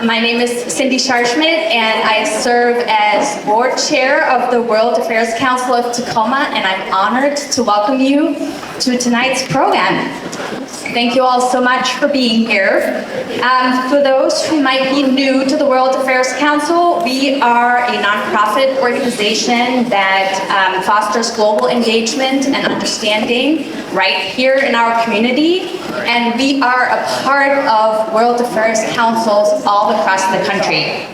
My name is Cindy Scharschmidt, and I serve as board chair of the World Affairs Council of Tacoma, and I'm honored to welcome you to tonight's program. Thank you all so much for being here. For those who might be new to the World Affairs Council, we are a nonprofit organization that fosters global engagement and understanding right here in our community, and we are a part of World Affairs Councils all across the country.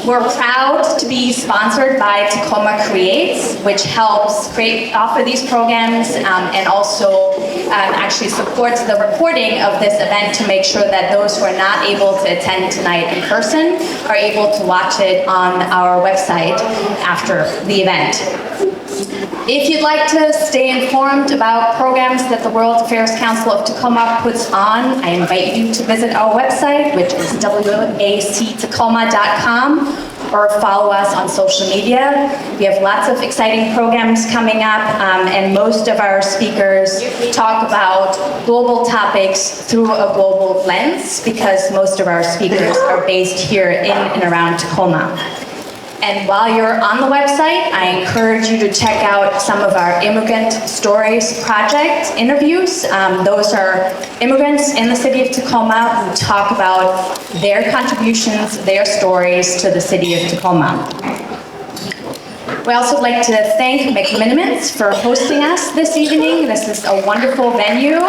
We're proud to be sponsored by Tacoma Creates, which helps offer these programs and also actually supports the recording of this event to make sure that those who are not able to attend tonight in person are able to watch it on our website after the event. If you'd like to stay informed about programs that the World Affairs Council of Tacoma puts on, I invite you to visit our website, which is wactacoma.com, or follow us on social media. We have lots of exciting programs coming up, and most of our speakers talk about global topics through a global lens, because most of our speakers are based here in and around Tacoma. And while you're on the website, I encourage you to check out some of our Immigrant Stories Project interviews. Those are immigrants in the city of Tacoma who talk about their contributions, their stories to the city of Tacoma. We also would like to thank McMinimans for hosting us this evening. This is a wonderful venue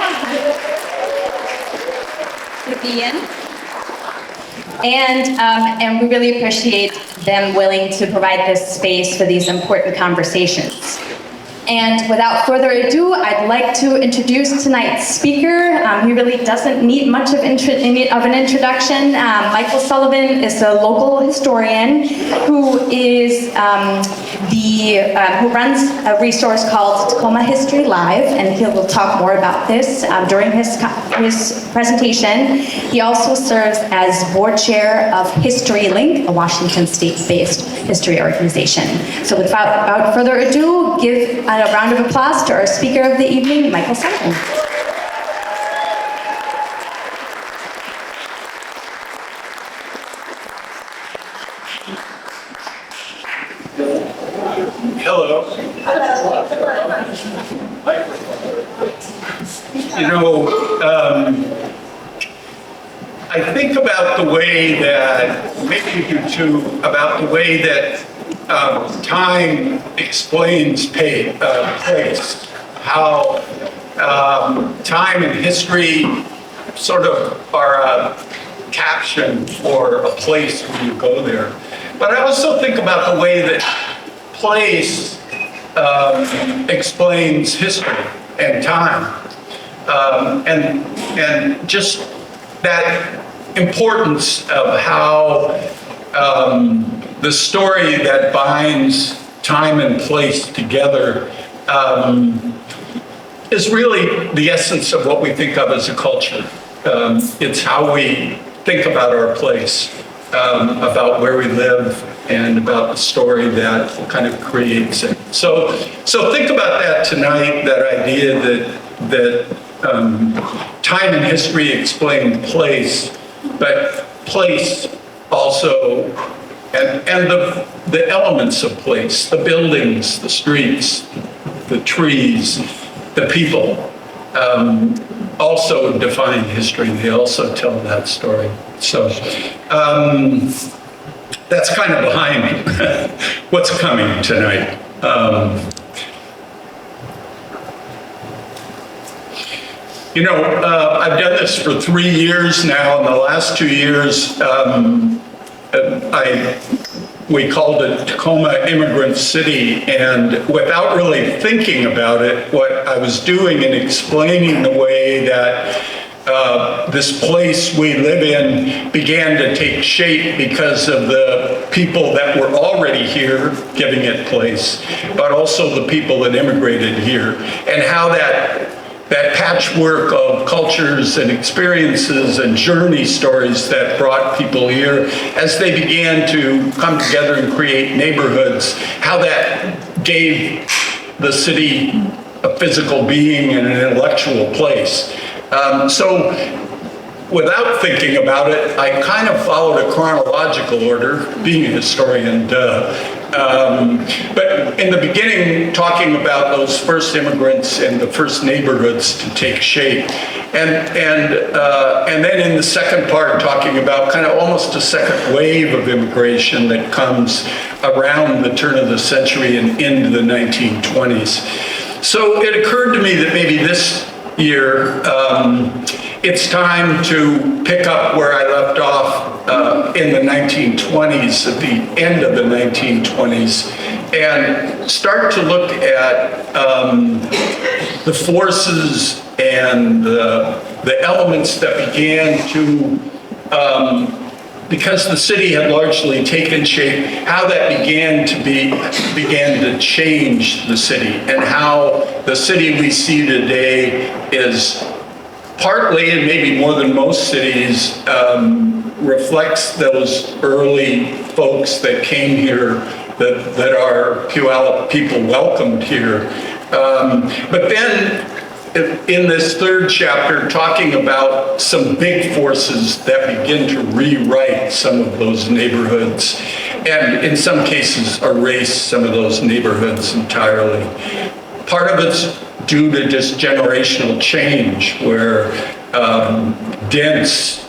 to be in. And we really appreciate them willing to provide this space for these important conversations. And without further ado, I'd like to introduce tonight's speaker. He really doesn't need much of an introduction. Michael Sullivan is a local historian who is who runs a resource called Tacoma History Live, and he will talk more about this during his presentation. He also serves as board chair of History Link, a Washington state-based history organization. So without further ado, give a round of applause to our speaker of the evening, Michael Sullivan. Hello. You know, I think about the way that, maybe you do too, about the way that time explains place, how time and history sort of are a caption for a place when you go there. But I also think about the way that place explains history and time, and just that importance of how the story that binds time and place together is really the essence of what we think of as a culture. It's how we think about our place, about where we live, and about the story that kind of creates it. So think about that tonight, that idea that time and history explain place, but place also, and the elements of place, the buildings, the streets, the trees, the people, also define history. They also tell that story. So that's kind of behind what's coming tonight. You know, I've done this for 3 years now. In the last 2 years, we called it Tacoma Immigrant City, and without really thinking about it, what I was doing in explaining the way that this place we live in began to take shape because of the people that were already here giving it place, but also the people that immigrated here, and how that patchwork of cultures and experiences and journey stories that brought people here as they began to come together and create neighborhoods, how that gave the city a physical being and an intellectual place. So without thinking about it, I kind of followed a chronological order, being a historian, but in the beginning, talking about those first immigrants and the first neighborhoods to take shape. And then in the second part, talking about kind of almost a second wave of immigration that comes around the turn of the century and into the 1920s. So it occurred to me that maybe this year, it's time to pick up where I left off in the 1920s, at the end of the 1920s, and start to look at the forces and the elements that began to, because the city had largely taken shape, how that began to change the city, and how the city we see today is partly, and maybe more than most cities, reflects those early folks that came here, that our Puyallup people welcomed here. But then in this third chapter, talking about some big forces that begin to rewrite some of those neighborhoods, and in some cases erase some of those neighborhoods entirely. Part of it's due to just generational change, where dense,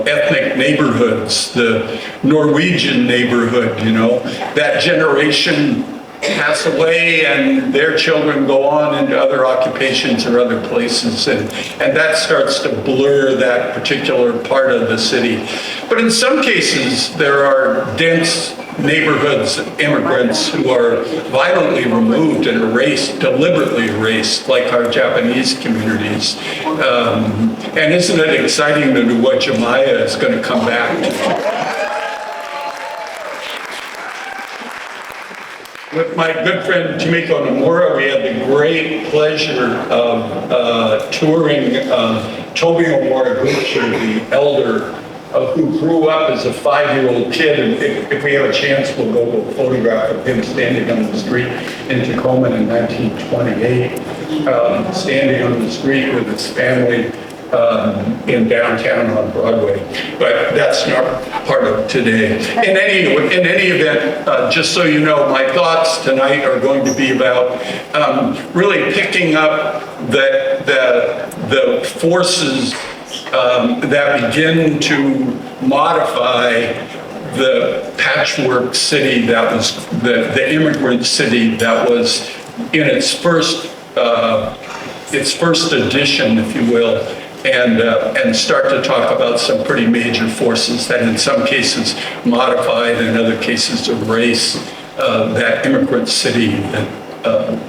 ethnic neighborhoods, the Norwegian neighborhood, that generation pass away and their children go on into other occupations or other places, and that starts to blur that particular part of the city. But in some cases, there are dense neighborhoods of immigrants who are violently removed and erased, deliberately erased, like our Japanese communities. And isn't it exciting to do what Jemiah is going to come back to? With my good friend Tomiko Nomura, we had the great pleasure of touring Toby Nomura Gusher, the elder who grew up as a 5-year-old kid. And if we have a chance, we'll go to a photograph of him standing on the street in Tacoma in 1928, standing on the street with his family in downtown on Broadway. But that's not part of today. In any event, just so you know, my thoughts tonight are going to be about really picking up the forces that begin to modify the patchwork city that was the immigrant city that was in its first edition, if you will, and start to talk about some pretty major forces that in some cases modified and in other cases erase that immigrant city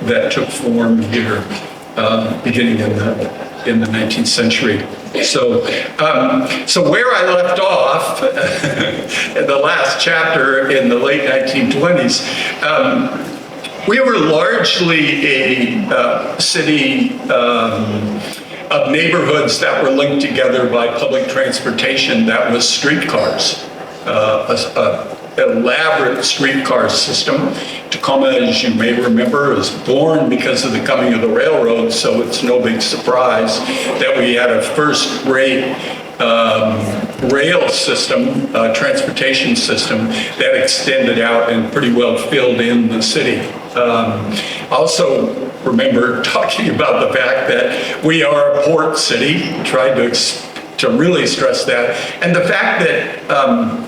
that took form here beginning in the 19th century. So where I left off in the last chapter in the late 1920s, we were largely a city of neighborhoods that were linked together by public transportation that was streetcars, elaborate streetcar system. Tacoma, as you may remember, was born because of the coming of the railroad, so it's no big surprise that we had a first-rate rail system, transportation system that extended out and pretty well filled in the city. Also remember talking about the fact that we are a port city, tried to really stress that, and the fact that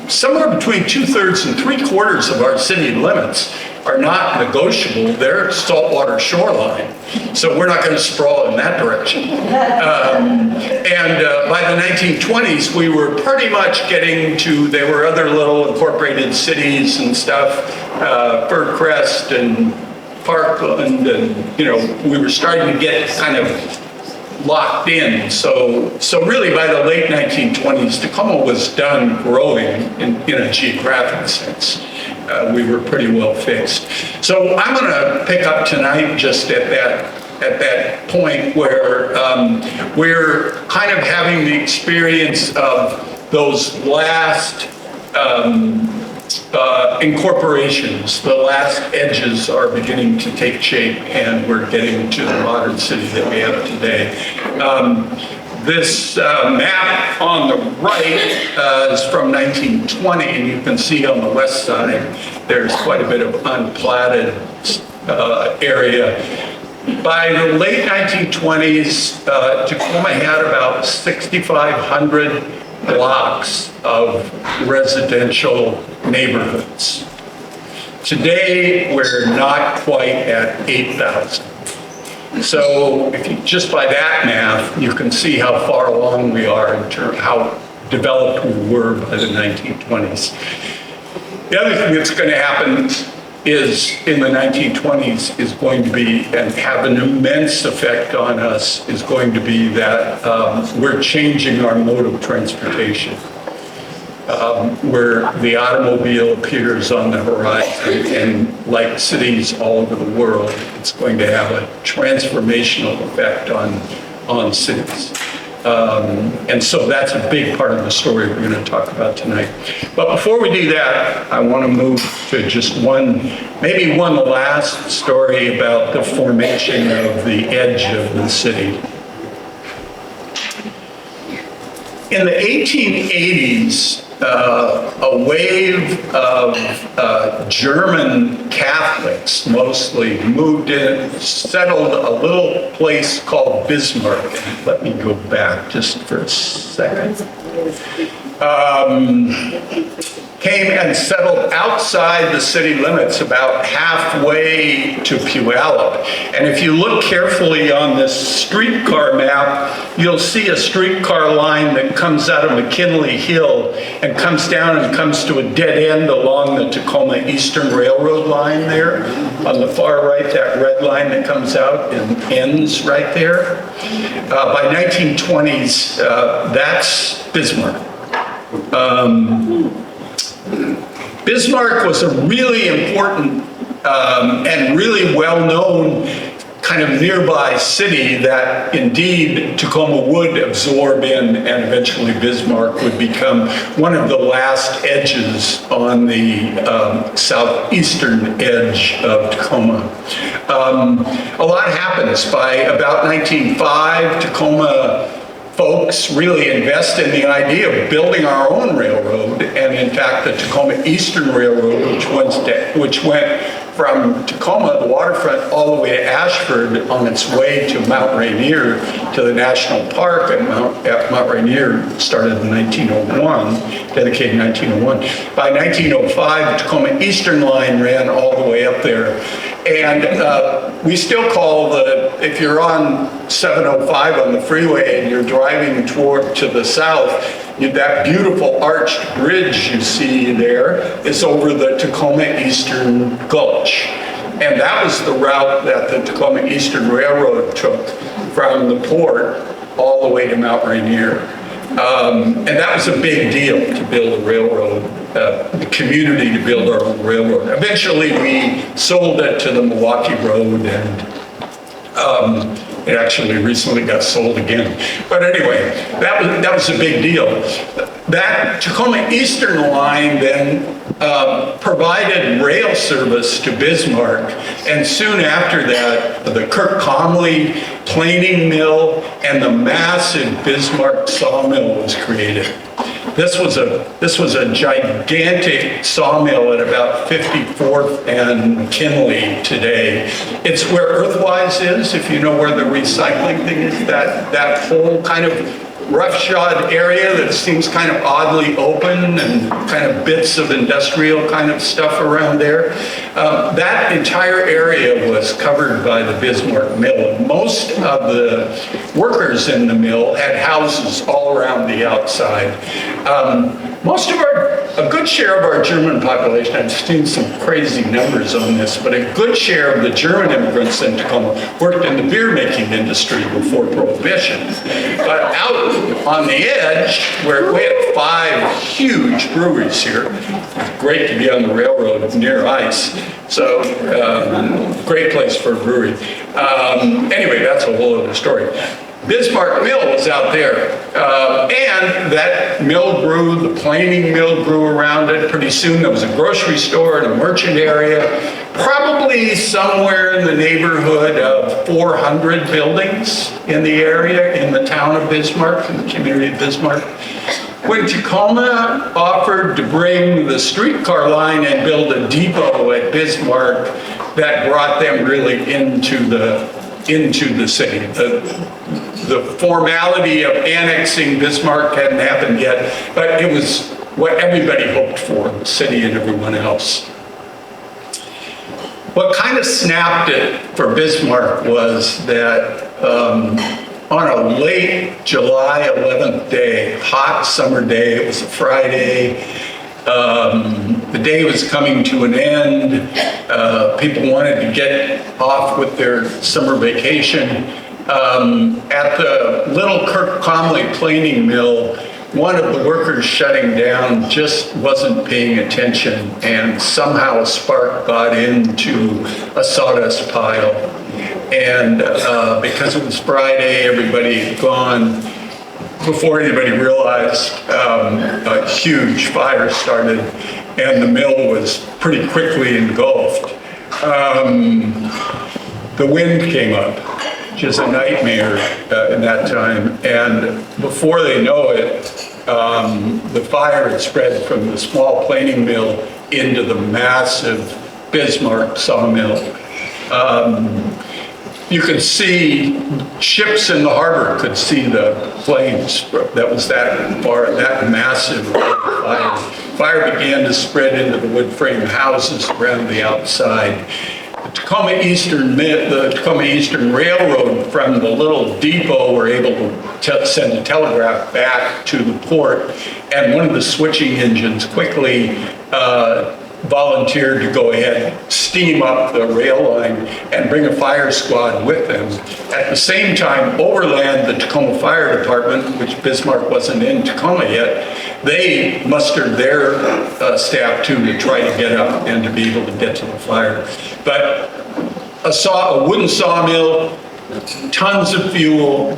somewhere between 2/3 and 3/4 of our city limits are not negotiable. They're saltwater shoreline, so we're not going to sprawl in that direction. And by the 1920s, we were pretty much getting to, there were other little incorporated cities and stuff, Fircrest and Parkland, and we were starting to get kind of locked in. So really by the late 1920s, Tacoma was done growing in a geographic sense. We were pretty well fixed. So I'm going to pick up tonight just at that point where we're kind of having the experience of those last incorporations, the last edges are beginning to take shape, and we're getting to the modern city that we have today. This map on the right is from 1920, and you can see on the west side there's quite a bit of unplatted area. By the late 1920s, Tacoma had about 6,500 blocks of residential neighborhoods. Today, we're not quite at 8,000. So if you, just by that math, you can see how far along we are in terms of how developed we were by the 1920s. The other thing that's going to happen is in the 1920s is going to be, and have an immense effect on us, is going to be that we're changing our mode of transportation. Where the automobile appears on the horizon, and like cities all over the world, it's going to have a transformational effect on cities. And so that's a big part of the story we're going to talk about tonight. But before we do that, I want to move to just maybe one last story about the formation of the edge of the city. In the 1880s, a wave of German Catholics mostly moved in, settled a little place called Bismarck. Let me go back just for a second. Came and settled outside the city limits, about halfway to Puyallup. And if you look carefully on this streetcar map, you'll see a streetcar line that comes out of McKinley Hill and comes down and comes to a dead end along the Tacoma Eastern Railroad line there. On the far right, that red line that comes out and ends right there. By 1920s, that's Bismarck. Bismarck was a really important and really well-known kind of nearby city that indeed Tacoma would absorb in, and eventually Bismarck would become one of the last edges on the southeastern edge of Tacoma. A lot happens. By about 1905, Tacoma folks really invest in the idea of building our own railroad, and in fact the Tacoma Eastern Railroad, which went from Tacoma, the waterfront, all the way to Ashford on its way to Mount Rainier, to the National Park at Mount Rainier, started in 1901, dedicated in 1901. By 1905, the Tacoma Eastern line ran all the way up there. And we still call if you're on 705 on the freeway and you're driving to the south, that beautiful arched bridge you see there is over the Tacoma Eastern Gulch. And that was the route that the Tacoma Eastern Railroad took from the port all the way to Mount Rainier. And that was a big deal to build a railroad, the community to build our own railroad. Eventually we sold it to the Milwaukee Road, and it actually recently got sold again. But anyway, that was a big deal. That Tacoma Eastern line then provided rail service to Bismarck, and soon after that, the Kirk Conley planing mill and the massive Bismarck sawmill was created. This was a gigantic sawmill at about 54th and McKinley today. It's where Earthwise is, if you know where the recycling thing is, that whole kind of roughshod area that seems kind of oddly open and kind of bits of industrial kind of stuff around there. That entire area was covered by the Bismarck mill. Most of the workers in the mill had houses all around the outside. A good share of our German population, I've seen some crazy numbers on this, but a good share of the German immigrants in Tacoma worked in the beer making industry before Prohibition. But out on the edge, where we had 5 huge breweries here, it's great to be on the railroad near ice, so great place for a brewery. Anyway, that's a whole other story. Bismarck Mill was out there. And that mill grew, the planing mill grew around it. Pretty soon there was a grocery store and a merchant area, probably somewhere in the neighborhood of 400 buildings in the area, in the town of Bismarck, in the community of Bismarck. When Tacoma offered to bring the streetcar line and build a depot at Bismarck, that brought them really into the city. The formality of annexing Bismarck hadn't happened yet, but it was what everybody hoped for, the city and everyone else. What kind of snapped it for Bismarck was that on a late July 11th day, hot summer day, it was a Friday, the day was coming to an end, people wanted to get off with their summer vacation. At the little Kirk Comley planing mill, one of the workers shutting down just wasn't paying attention, and somehow a spark got into a sawdust pile. And because it was Friday, everybody had gone. Before anybody realized, a huge fire started, and the mill was pretty quickly engulfed. The wind came up, which is a nightmare in that time, and before they know it, the fire had spread from the small planing mill into the massive Bismarck sawmill. You could see ships in the harbor could see the flames that was that far, that massive fire. Fire began to spread into the wood frame houses around the outside. The Tacoma Eastern Railroad from the little depot were able to send a telegraph back to the port, and one of the switching engines quickly volunteered to go ahead, steam up the rail line, and bring a fire squad with them. At the same time, overland, the Tacoma Fire Department, which Bismarck wasn't in Tacoma yet, they mustered their staff too to try to get up and to be able to get to the fire. But a wooden sawmill, tons of fuel,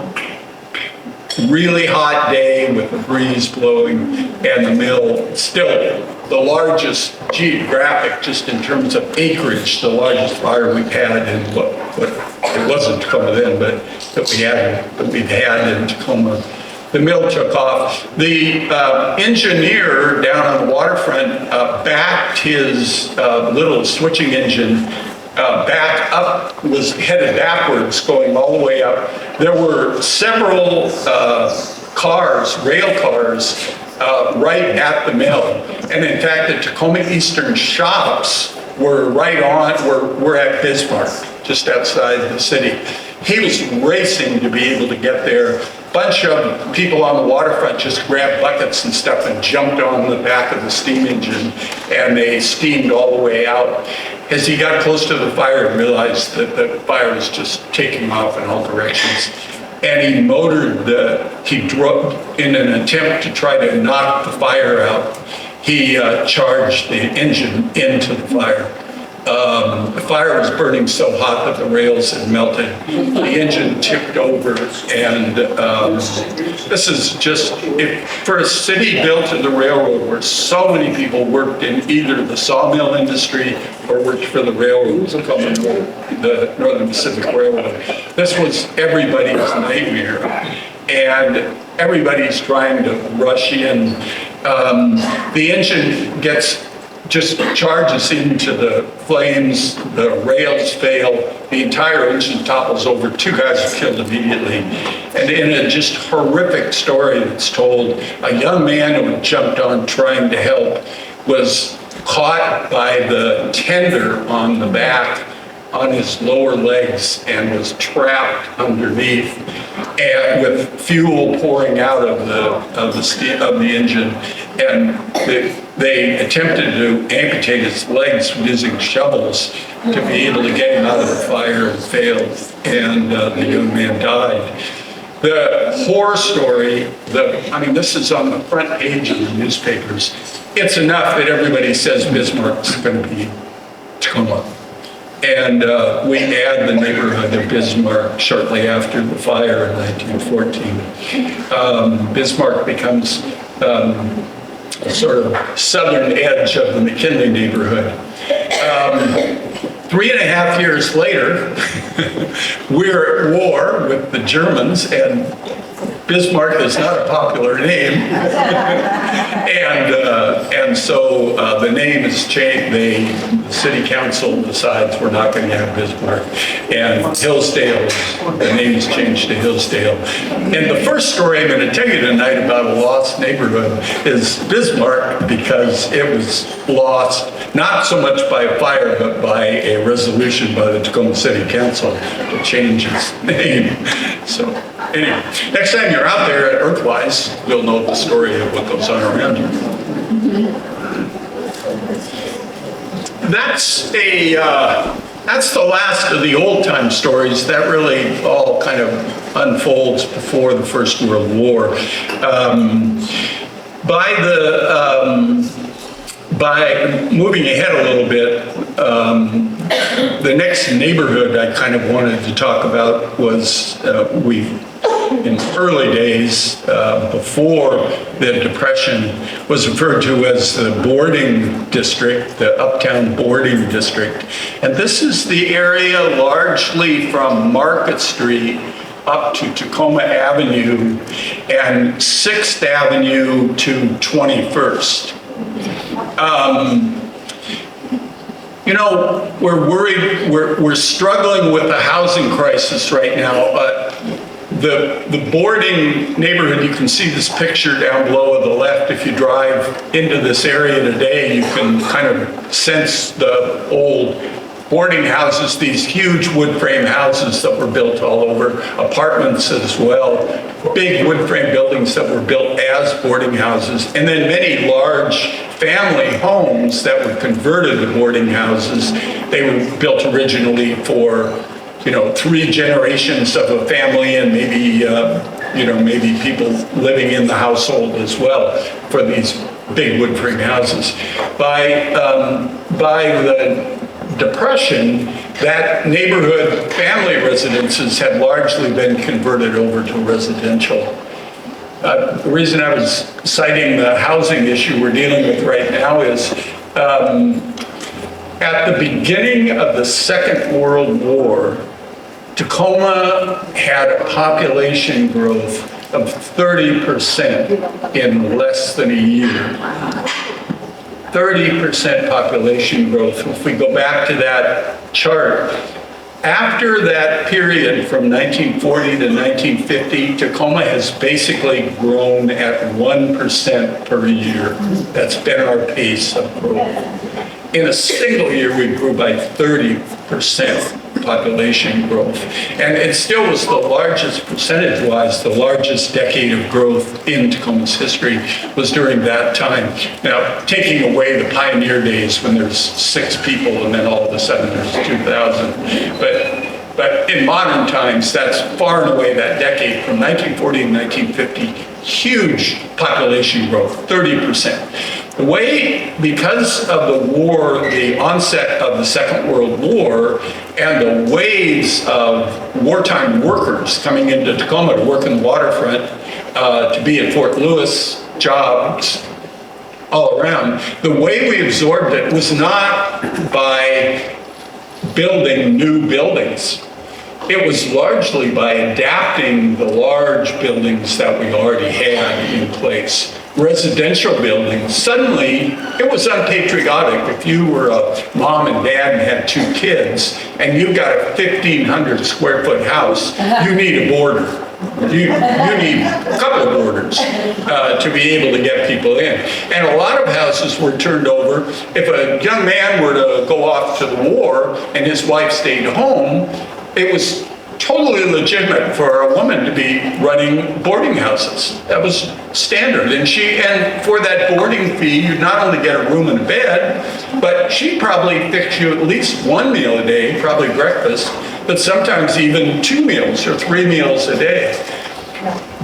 really hot day with a breeze blowing, and the mill still the largest geographic, just in terms of acreage, the largest fire we've had in what it wasn't Tacoma then, but that we've had in Tacoma. The mill took off. The engineer down on the waterfront backed his little switching engine back up, was headed backwards, going all the way up. There were several rail cars, right at the mill. And in fact, the Tacoma Eastern shops were were at Bismarck, just outside the city. He was racing to be able to get there. Bunch of people on the waterfront just grabbed buckets and stuff and jumped on the back of the steam engine, and they steamed all the way out. As he got close to the fire, he realized that the fire was just taking off in all directions. And he drove, in an attempt to try to knock the fire out, he charged the engine into the fire. The fire was burning so hot that the rails had melted. The engine tipped over, and this is just, for a city built in the railroad where so many people worked in either the sawmill industry or worked for the railroads, the Northern Pacific Railroad. This was everybody's nightmare, and everybody's trying to rush in. The engine just charges into the flames, the rails fail, the entire engine topples over, 2 guys are killed immediately. And in a just horrific story that's told, a young man who had jumped on trying to help was caught by the tender on the back on his lower legs and was trapped underneath, and with fuel pouring out of the engine, and they attempted to amputate his legs using shovels to be able to get him out of the fire, and failed, and the young man died. The horror story, this is on the front page of the newspapers. It's enough that everybody says Bismarck's going to be Tacoma. And we add the neighborhood of Bismarck shortly after the fire in 1914. Bismarck becomes a sort of southern edge of the McKinley neighborhood. 3.5 years later, we're at war with the Germans, and Bismarck is not a popular name. and so the name is changed. The city council decides we're not going to have Bismarck. And Hillsdale, the name is changed to Hillsdale. And the first story I'm going to tell you tonight about a lost neighborhood is Bismarck, because it was lost not so much by a fire, but by a resolution by the Tacoma City Council to change its name. So anyway, next time you're out there at Earthwise, you'll know the story of what goes on around you. That's the last of the old-time stories. That really all kind of unfolds before the First World War. By moving ahead a little bit, the next neighborhood I kind of wanted to talk about was in early days, before the Depression, was referred to as the boarding district, the Uptown Boarding District. And this is the area largely from Market Street up to Tacoma Avenue and 6th Avenue to 21st. You know, we're worried, we're struggling with the housing crisis right now. The boarding neighborhood, you can see this picture down below on the left. If you drive into this area today, you can kind of sense the old boarding houses, these huge wood frame houses that were built all over, apartments as well, big wood frame buildings that were built as boarding houses, and then many large family homes that were converted to boarding houses. They were built originally for, 3 generations of a family, and maybe, maybe people living in the household as well for these big wood frame houses. By the Depression, that neighborhood family residences had largely been converted over to residential. The reason I was citing the housing issue we're dealing with right now is at the beginning of the Second World War, Tacoma had a population growth of 30% in less than a year. 30% population growth. If we go back to that chart, after that period from 1940 to 1950, Tacoma has basically grown at 1% per year. That's been our pace of growth. In a single year, we grew by 30% population growth. And it still was the largest, percentage-wise, the largest decade of growth in Tacoma's history was during that time. Now, taking away the pioneer days when there's 6 people and then all of a sudden there's 2,000. But in modern times, that's far and away that decade from 1940 to 1950, huge population growth, 30%. The way, because of the war, the onset of the Second World War, and the waves of wartime workers coming into Tacoma to work in the waterfront, to be at Fort Lewis, jobs all around, the way we absorbed it was not by building new buildings. It was largely by adapting the large buildings that we already had in place. Residential buildings, suddenly it was unpatriotic. If you were a mom and dad and had 2 kids and you've got a 1,500 square foot house, you need a boarder. You need a couple of boarders to be able to get people in. And a lot of houses were turned over. If a young man were to go off to the war and his wife stayed home, it was totally legitimate for a woman to be running boarding houses. That was standard. And for that boarding fee, you'd not only get a room and a bed, but she'd probably fix you at least 1 meal a day, probably breakfast, but sometimes even 2 meals or 3 meals a day.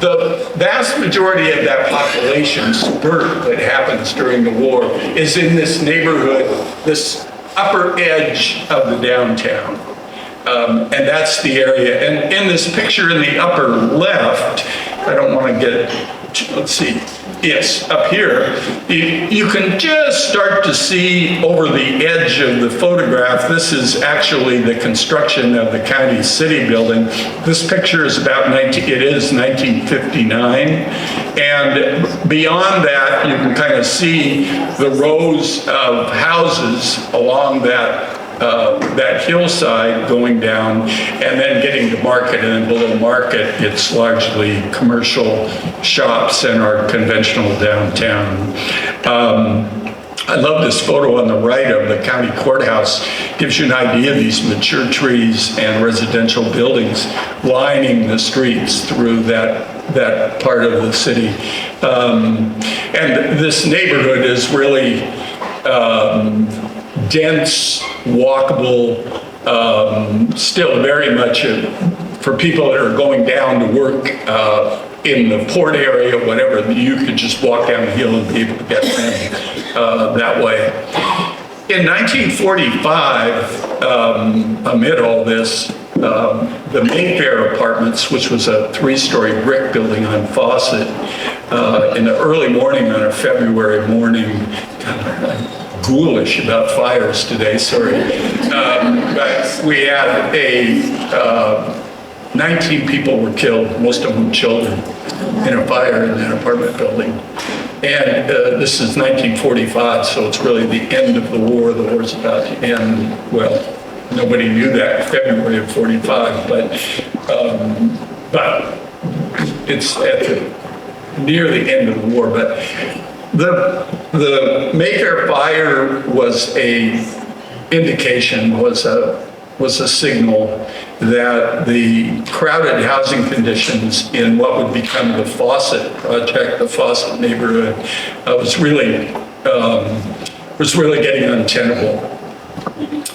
The vast majority of that population spurt that happens during the war is in this neighborhood, this upper edge of the downtown. And that's the area. And in this picture in the upper left, I don't want to get, let's see, yes, up here, you can just start to see over the edge of the photograph. This is actually the construction of the county city building. This picture is about 1959. And beyond that, you can kind of see the rows of houses along that hillside going down, and then getting to market, and then below market it's largely commercial shops and our conventional downtown. I love this photo on the right of the county courthouse. Gives you an idea of these mature trees and residential buildings lining the streets through that part of the city. And this neighborhood is really dense, walkable, still very much for people that are going down to work in the port area, whatever, you could just walk down the hill and be able to get them that way. In 1945, amid all this, the Mayfair Apartments, which was a 3-story brick building on Fawcett, in the early morning on a February morning, ghoulish about fires today, sorry. But we had 19 people were killed, most of them children, in a fire in that apartment building. And this is 1945, so it's really the end of the war. The war's about to end. Well, nobody knew that in February of 45, but it's near the end of the war. But the Mayfair fire was a indication, was a signal that the crowded housing conditions in what would become the Fawcett project, the Fawcett neighborhood, was really getting untenable.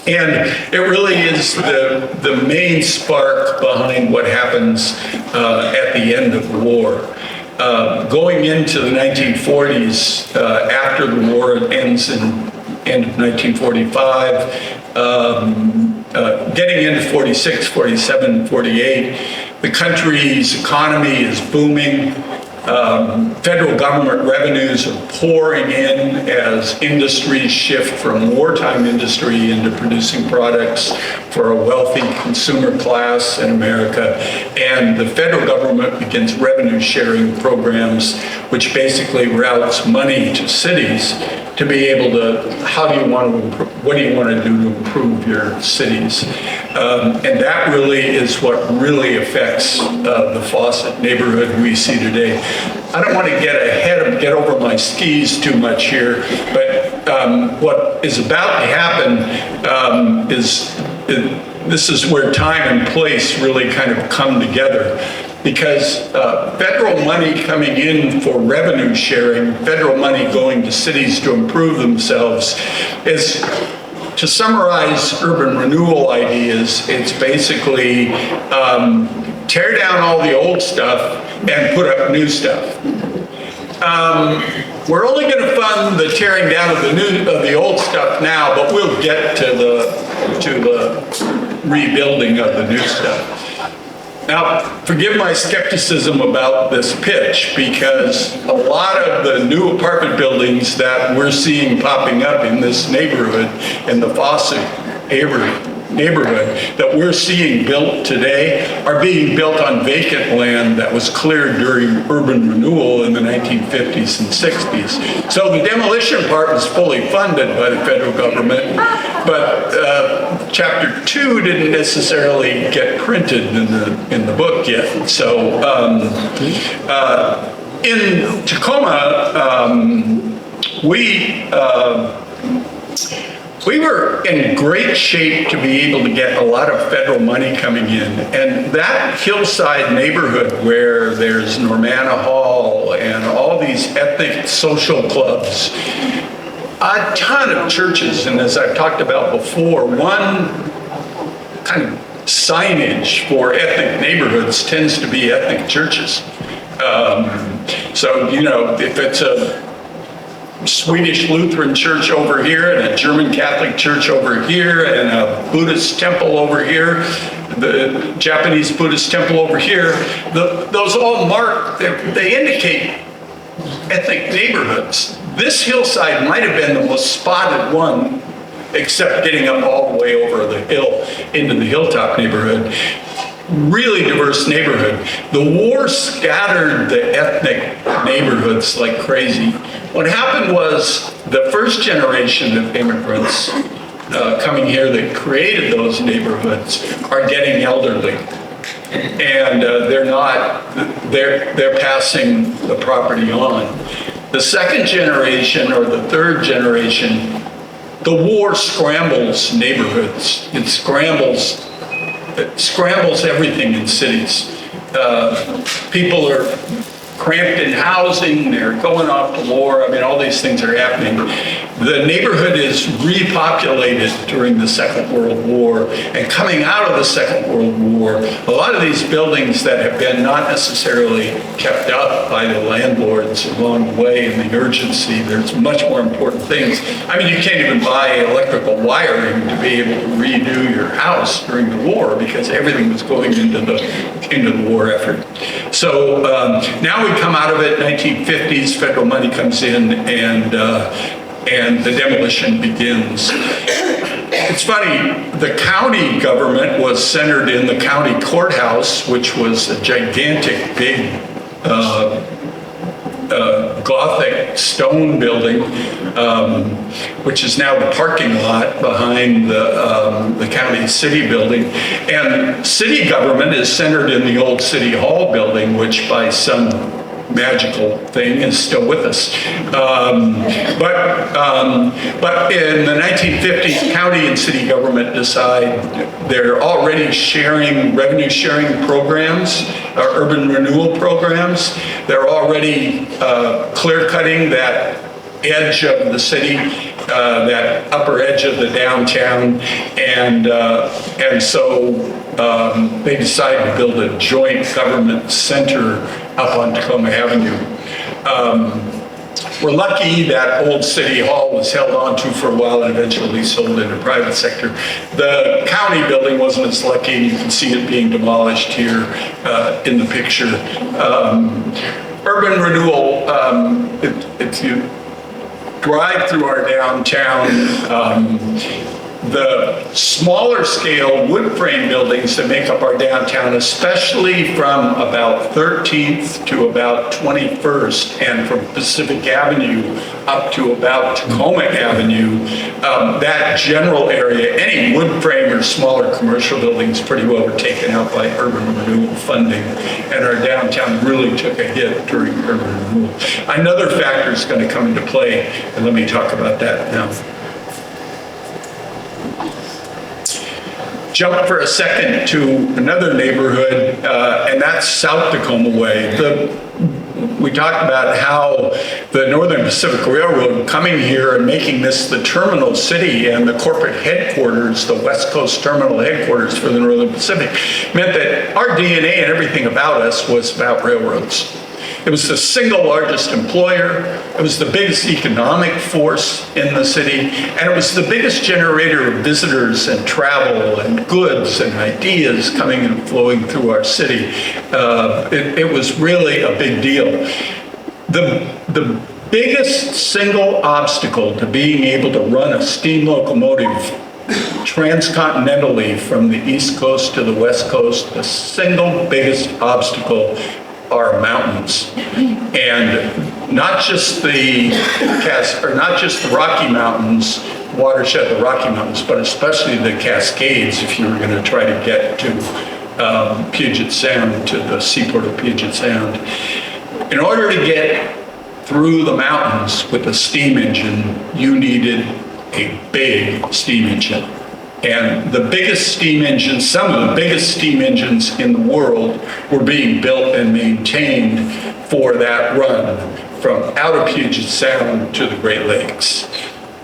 And it really is the main spark behind what happens at the end of the war. Going into the 1940s, after the war ends in end of 1945, getting into 46, 47, 48, the country's economy is booming. Federal government revenues are pouring in as industries shift from wartime industry into producing products for a wealthy consumer class in America. And the federal government begins revenue sharing programs, which basically routes money to cities to be able to, what do you want to do to improve your cities? And that really is what really affects the Fawcett neighborhood we see today. I don't want to get over my skis too much here, but what is about to happen this is where time and place really kind of come together. Because federal money coming in for revenue sharing, federal money going to cities to improve themselves, is, to summarize urban renewal ideas, it's basically tear down all the old stuff and put up new stuff. We're only going to fund the tearing down of the old stuff now, but we'll get to the rebuilding of the new stuff. Now, forgive my skepticism about this pitch, because a lot of the new apartment buildings that we're seeing popping up in this neighborhood, in the Fawcett neighborhood that we're seeing built today, are being built on vacant land that was cleared during urban renewal in the 1950s and 60s. So the demolition part was fully funded by the federal government, but Chapter 2 didn't necessarily get printed in the book yet. So in Tacoma, we were in great shape to be able to get a lot of federal money coming in. And that hillside neighborhood where there's Normanna Hall and all these ethnic social clubs, a ton of churches, and as I've talked about before, one kind of signage for ethnic neighborhoods tends to be ethnic churches. So, you know, if it's a Swedish Lutheran church over here, and a German Catholic church over here, and a Buddhist temple over here, the Japanese Buddhist temple over here. Those all mark, they indicate ethnic neighborhoods. This hillside might have been the most spotted one, except getting up all the way over the hill into the hilltop neighborhood. Really diverse neighborhood. The war scattered the ethnic neighborhoods like crazy. What happened was the first generation of immigrants coming here that created those neighborhoods are getting elderly. And they're passing the property on. The second generation or the third generation, the war scrambles neighborhoods. It scrambles everything in cities. People are cramped in housing, they're going off to war. I mean, all these things are happening. The neighborhood is repopulated during the Second World War, and coming out of the Second World War, a lot of these buildings that have been not necessarily kept up by the landlords along the way and the urgency, there's much more important things. I mean, you can't even buy electrical wiring to be able to redo your house during the war because everything was going into the war effort. So now we come out of it, 1950s, federal money comes in, and the demolition begins. It's funny, the county government was centered in the county courthouse, which was a gigantic, big, Gothic stone building, which is now the parking lot behind the county city building. And city government is centered in the old city hall building, which by some magical thing is still with us. But in the 1950s, county and city government decide they're already sharing revenue sharing programs, urban renewal programs. They're already clear cutting that edge of the city, that upper edge of the downtown, and so they decided to build a joint government center up on Tacoma Avenue. We're lucky that old city hall was held on to for a while and eventually sold in the private sector. The county building wasn't as lucky, and you can see it being demolished here in the picture. Urban renewal, if you drive through our downtown, the smaller scale wood frame buildings that make up our downtown, especially from about 13th to about 21st and from Pacific Avenue up to about Tacoma Avenue, that general area, any wood frame or smaller commercial buildings pretty well were taken out by urban renewal funding, and our downtown really took a hit during urban renewal. Another factor is going to come into play, and let me talk about that now. Jump for a second to another neighborhood, and that's South Tacoma Way. We talked about how the Northern Pacific Railroad coming here and making this the terminal city and the corporate headquarters, the West Coast terminal headquarters for the Northern Pacific, meant that our DNA and everything about us was about railroads. It was the single largest employer, it was the biggest economic force in the city, and it was the biggest generator of visitors and travel and goods and ideas coming and flowing through our city. It was really a big deal. The biggest single obstacle to being able to run a steam locomotive transcontinentally from the East Coast to the West Coast, the single biggest obstacle are mountains, and not just the Rocky Mountains, watershed of the Rocky Mountains, but especially the Cascades. If you were going to try to get to Puget Sound, to the seaport of Puget Sound, in order to get through the mountains with a steam engine, you needed a big steam engine. And the biggest steam engines, some of the biggest steam engines in the world were being built and maintained for that run from out of Puget Sound to the Great Lakes.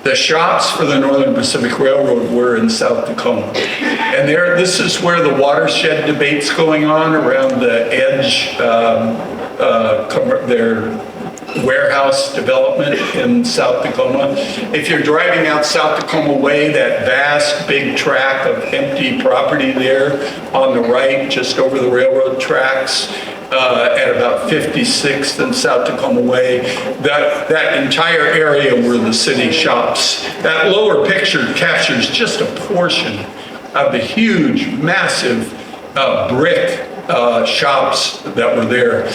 The shops for the Northern Pacific Railroad were in South Tacoma. And this is where the watershed debate's going on around the edge, their warehouse development in South Tacoma. If you're driving out South Tacoma Way, that vast big tract of empty property there on the right, just over the railroad tracks, at about 56th and South Tacoma Way, that entire area where the city shops. That lower picture captures just a portion of the huge, massive brick shops that were there,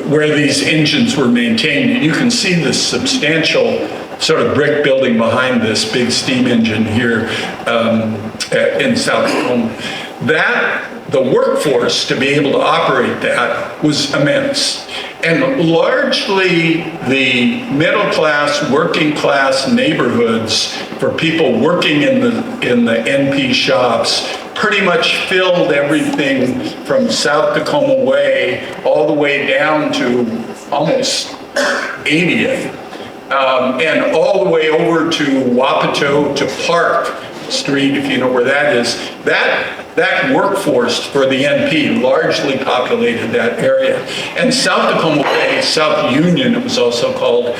where these engines were maintained. And you can see the substantial sort of brick building behind this big steam engine here in South Tacoma. The workforce to be able to operate that was immense. And largely the middle class, working class neighborhoods for people working in the NP shops pretty much filled everything from South Tacoma Way all the way down to almost 80th. And all the way over to Wapato to Park Street, if you know where that is. That workforce for the NP largely populated that area. And South Tacoma Way, South Union it was also called,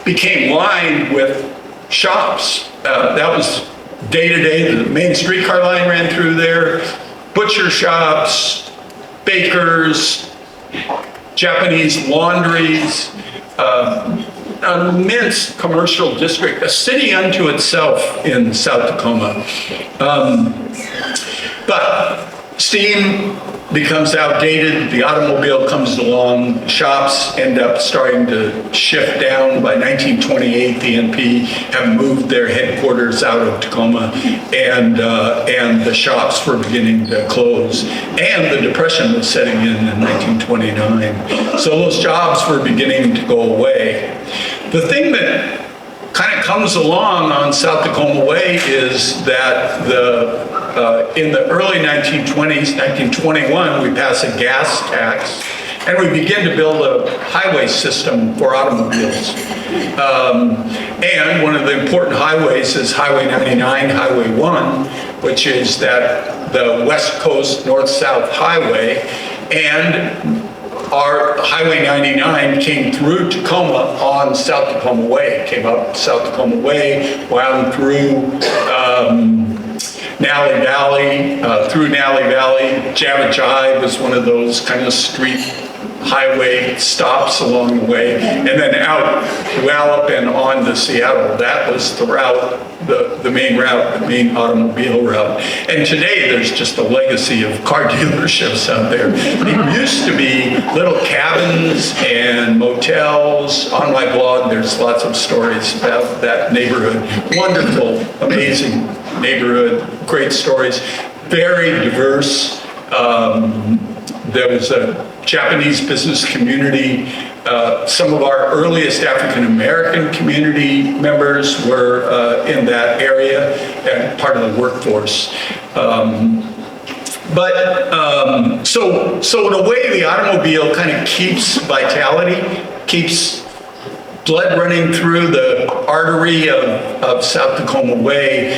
became lined with shops. That was day to day. The main streetcar line ran through there. Butcher shops, bakers, Japanese laundries, an immense commercial district, a city unto itself in South Tacoma. But steam becomes outdated, the automobile comes along, shops end up starting to shift down. By 1928, the NP have moved their headquarters out of Tacoma, and the shops were beginning to close. And the Depression was setting in 1929. So those jobs were beginning to go away. The thing that kind of comes along on South Tacoma Way is that in the early 1920s, 1921, we pass a gas tax and we begin to build a highway system for automobiles. And one of the important highways is Highway 99, Highway 1, which is the West Coast North-South Highway. And our Highway 99 came through Tacoma on South Tacoma Way. It came up South Tacoma Way, wound through Nally Valley, through Nally Valley. Java Jive was one of those kind of street highway stops along the way, and then out Wallop and on to Seattle. That was the route, the main route, the main automobile route. And today there's just a legacy of car dealerships out there. It used to be little cabins and motels. On my blog there's lots of stories about that neighborhood. Wonderful, amazing neighborhood, great stories, very diverse. There was a Japanese business community. Some of our earliest African American community members were in that area and part of the workforce. So in a way, the automobile kind of keeps vitality, keeps blood running through the artery of South Tacoma Way,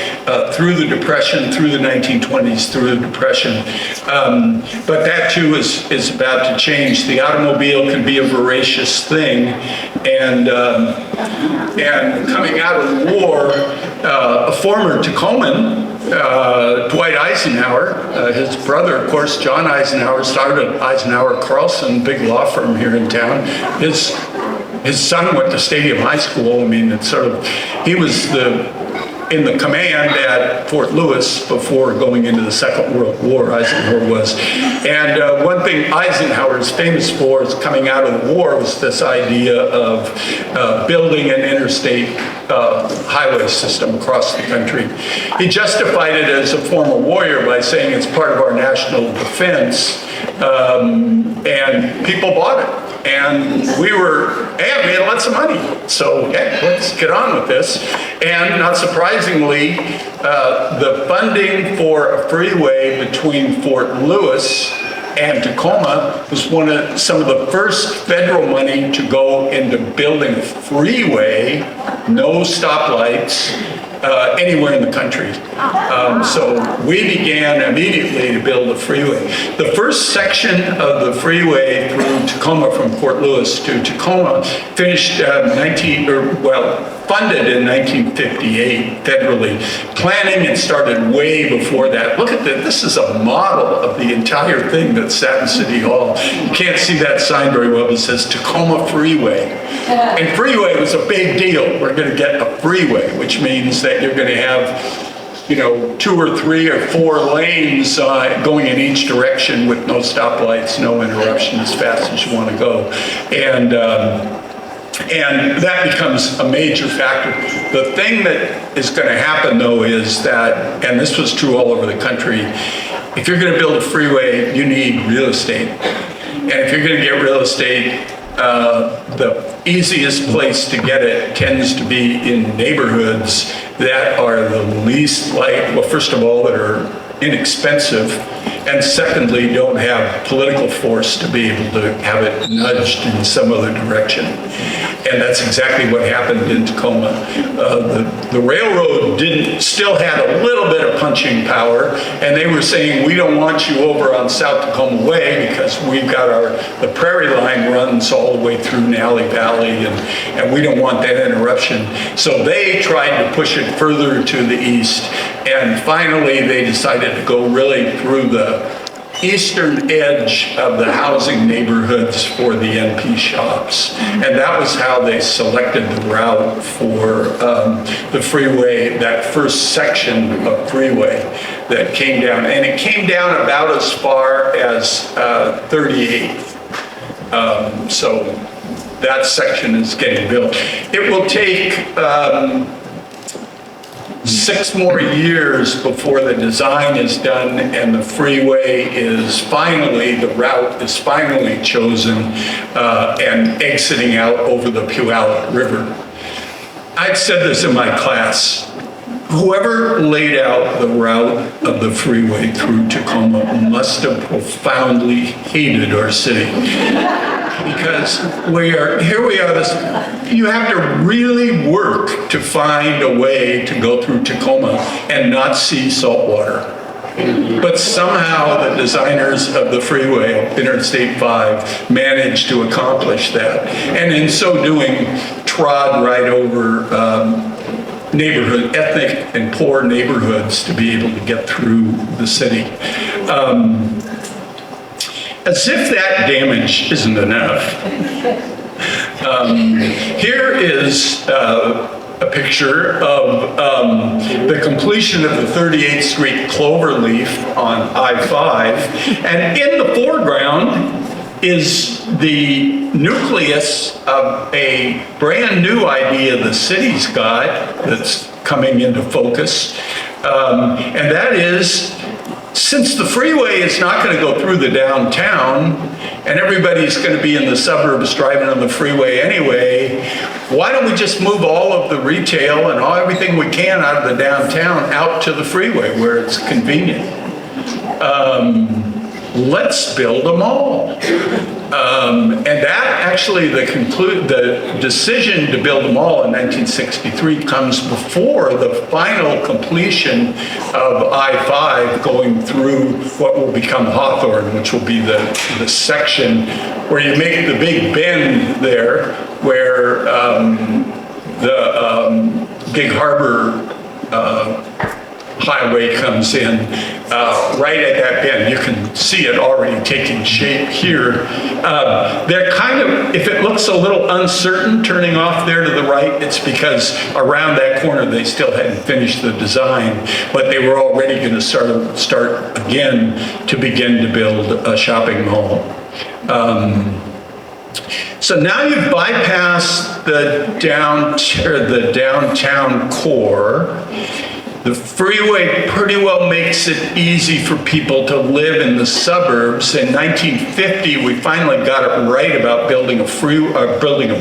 through the Depression, through the 1920s, through the Depression. But that too is about to change. The automobile can be a voracious thing, and coming out of the war, a former Tacoman, Dwight Eisenhower, his brother, of course, John Eisenhower, started Eisenhower Carlson, big law firm here in town. His son went to Stadium High School. I mean, it's sort of, he was in the command at Fort Lewis before going into the Second World War, Eisenhower was. And one thing Eisenhower is famous for is coming out of the war was this idea of building an interstate highway system across the country. He justified it as a former warrior by saying it's part of our national defense, and people bought it. And we had lots of money, so let's get on with this. And not surprisingly, the funding for a freeway between Fort Lewis and Tacoma was some of the first federal money to go into building a freeway, no stoplights, anywhere in the country. So we began immediately to build a freeway. The first section of the freeway through Tacoma from Fort Lewis to Tacoma finished funded in 1958 federally. Planning had started way before that. Look at that. This is a model of the entire thing that sat in City Hall. You can't see that sign very well, but it says Tacoma Freeway. And freeway was a big deal. We're going to get a freeway, which means that you're going to have, you know, 2 or 3 or 4 lanes going in each direction with no stoplights, no interruption, as fast as you want to go. And that becomes a major factor. The thing that is going to happen, though, is that, and this was true all over the country, if you're going to build a freeway, you need real estate. And if you're going to get real estate, the easiest place to get it tends to be in neighborhoods that are the least well, first of all, that are inexpensive, and secondly, don't have political force to be able to have it nudged in some other direction. And that's exactly what happened in Tacoma. The railroad still had a little bit of punching power, and they were saying, we don't want you over on South Tacoma Way because we've got the Prairie Line runs all the way through Nally Valley, and we don't want that interruption. So they tried to push it further to the east, and finally they decided to go really through the eastern edge of the housing neighborhoods for the NP shops. And that was how they selected the route for the freeway, that first section of freeway that came down. And it came down about as far as 38th. So that section is getting built. It will take 6 more years before the design is done and the freeway is the route is finally chosen and exiting out over the Puyallup River. I'd said this in my class. Whoever laid out the route of the freeway through Tacoma must have profoundly hated our city. Because here we are, you have to really work to find a way to go through Tacoma and not see salt water. But somehow the designers of the freeway, Interstate 5, managed to accomplish that. And in so doing, trod right over ethnic and poor neighborhoods to be able to get through the city. As if that damage isn't enough, here is a picture of the completion of the 38th Street Cloverleaf on I-5, and in the foreground is the nucleus of a brand new idea the city's got that's coming into focus, and that is, since the freeway is not going to go through the downtown and everybody's going to be in the suburbs driving on the freeway anyway, why don't we just move all of the retail and everything we can out of the downtown out to the freeway where it's convenient? Let's build a mall. And that actually, the decision to build a mall in 1963 comes before the final completion of I-5 going through what will become Hawthorne, which will be the section where you make the big bend there, where the Gig Harbor highway comes in. Right at that bend, you can see it already taking shape here. They're kind of, if it looks a little uncertain turning off there to the right, it's because around that corner they still hadn't finished the design, but they were already going to start again to begin to build a shopping mall. So now you've bypassed the downtown core. The freeway pretty well makes it easy for people to live in the suburbs. In 1950, we finally got it right about building a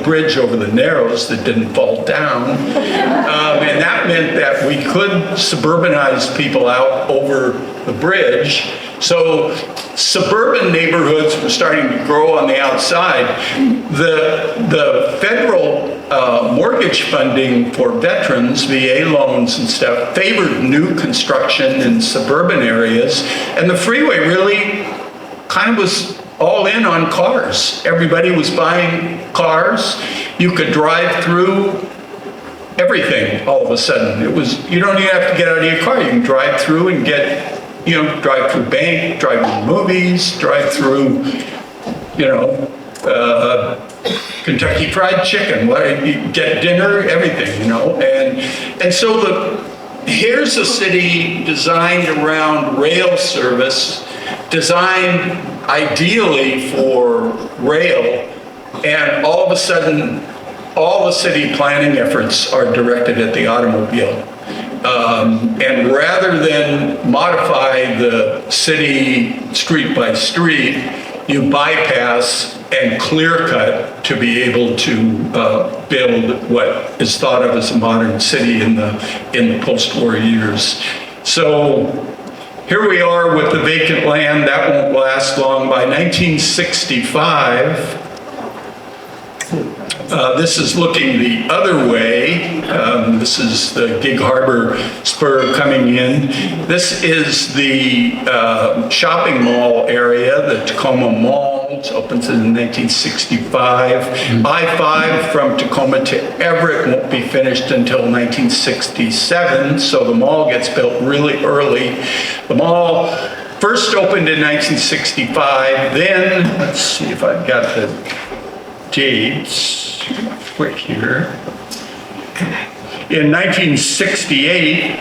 bridge over the Narrows that didn't fall down. And that meant that we could suburbanize people out over the bridge. So suburban neighborhoods were starting to grow on the outside. The federal mortgage funding for veterans, VA loans and stuff, favored new construction in suburban areas, and the freeway really kind of was all in on cars. Everybody was buying cars. You could drive through everything all of a sudden. It was, you don't even have to get out of your car. You can drive through and get, drive through bank, drive through movies, drive through, Kentucky Fried Chicken, you get dinner, everything, And so here's a city designed around rail service, designed ideally for rail, and all of a sudden, all the city planning efforts are directed at the automobile. And rather than modify the city street by street, you bypass and clear cut to be able to build what is thought of as a modern city in the post-war years. So here we are with the vacant land. That won't last long. By 1965, this is looking the other way. This is the Gig Harbor spur coming in. This is the shopping mall area, the Tacoma Mall. It opens in 1965. I-5 from Tacoma to Everett won't be finished until 1967, so the mall gets built really early. The mall first opened in 1965, then, let's see if I've got the dates quick here. In 1968,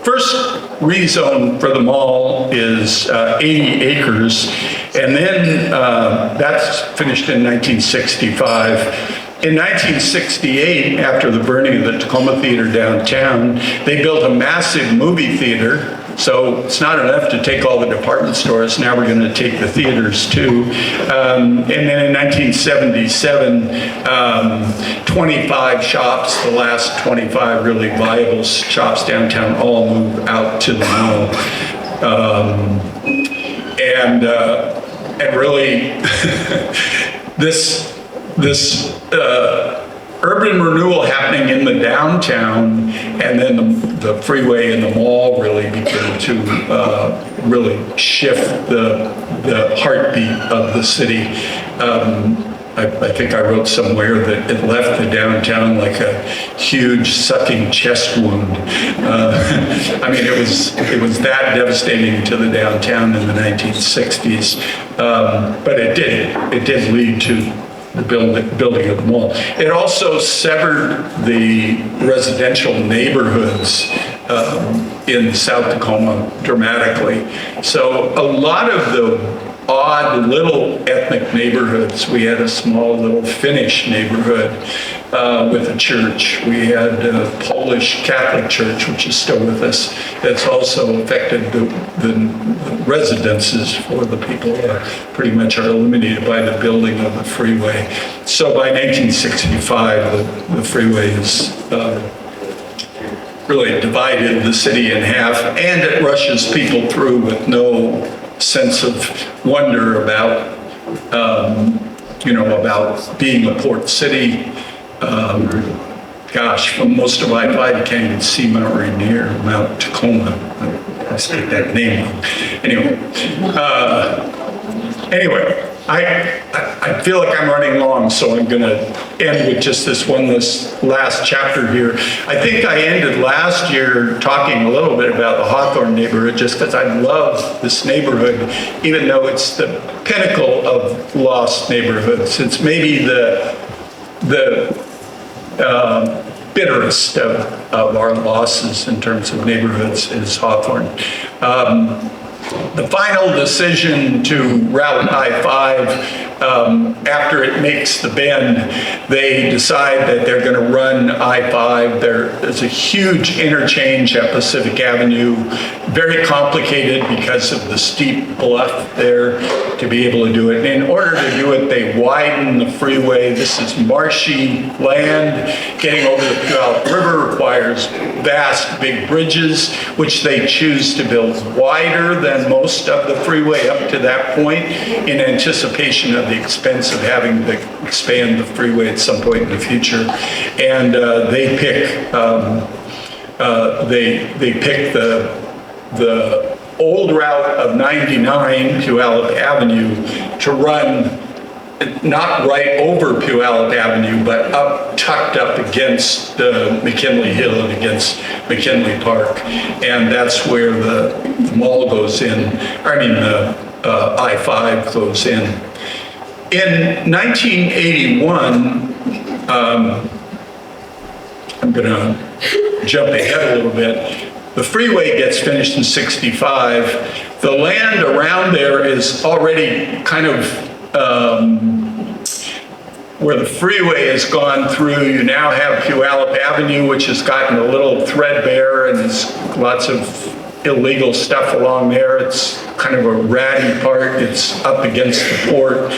first rezone for the mall is 80 acres, and then that's finished in 1965. In 1968, after the burning of the Tacoma Theater downtown, they built a massive movie theater. So it's not enough to take all the department stores. Now we're going to take the theaters too. And then in 1977, 25 shops, the last 25 really viable shops downtown, all move out to the mall. And really, this urban renewal happening in the downtown, and then the freeway and the mall really began to really shift the heartbeat of the city. I think I wrote somewhere that it left the downtown like a huge sucking chest wound. I mean, it was that devastating to the downtown in the 1960s, but it did lead to the building of the mall. It also severed the residential neighborhoods in South Tacoma dramatically. So a lot of the odd little ethnic neighborhoods, we had a small little Finnish neighborhood with a church. We had a Polish Catholic church, which is still with us. That's also affected the residences for the people pretty much are eliminated by the building of the freeway. So by 1965, the freeway is really divided the city in half, and it rushes people through with no sense of wonder about, about being a port city. Gosh, from most of I-5, you can't even see Mount Rainier, Mount Tacoma. I state that name. Anyway, I feel like I'm running long, so I'm going to end with just this last chapter here. I think I ended last year talking a little bit about the Hawthorne neighborhood, just because I love this neighborhood, even though it's the pinnacle of lost neighborhoods. It's maybe the bitterest of our losses in terms of neighborhoods is Hawthorne. The final decision to route I-5, after it makes the bend, they decide that they're going to run I-5. There's a huge interchange at Pacific Avenue, very complicated because of the steep bluff there to be able to do it. And in order to do it, they widen the freeway. This is marshy land. Getting over the Puyallup River requires vast, big bridges, which they choose to build wider than ran most of the freeway up to that point in anticipation of the expense of having to expand the freeway at some point in the future. And they pick the old route of 99 Puyallup Avenue to run not right over Puyallup Avenue, but tucked up against the McKinley Hill and against McKinley Park. And that's where the mall goes in, the I-5 goes in. In 1981, I'm gonna jump ahead a little bit. The freeway gets finished in 65. The land around there is already kind of where the freeway has gone through. You now have Puyallup Avenue, which has gotten a little threadbare and there's lots of illegal stuff along there. It's kind of a ratty part. It's up against the port.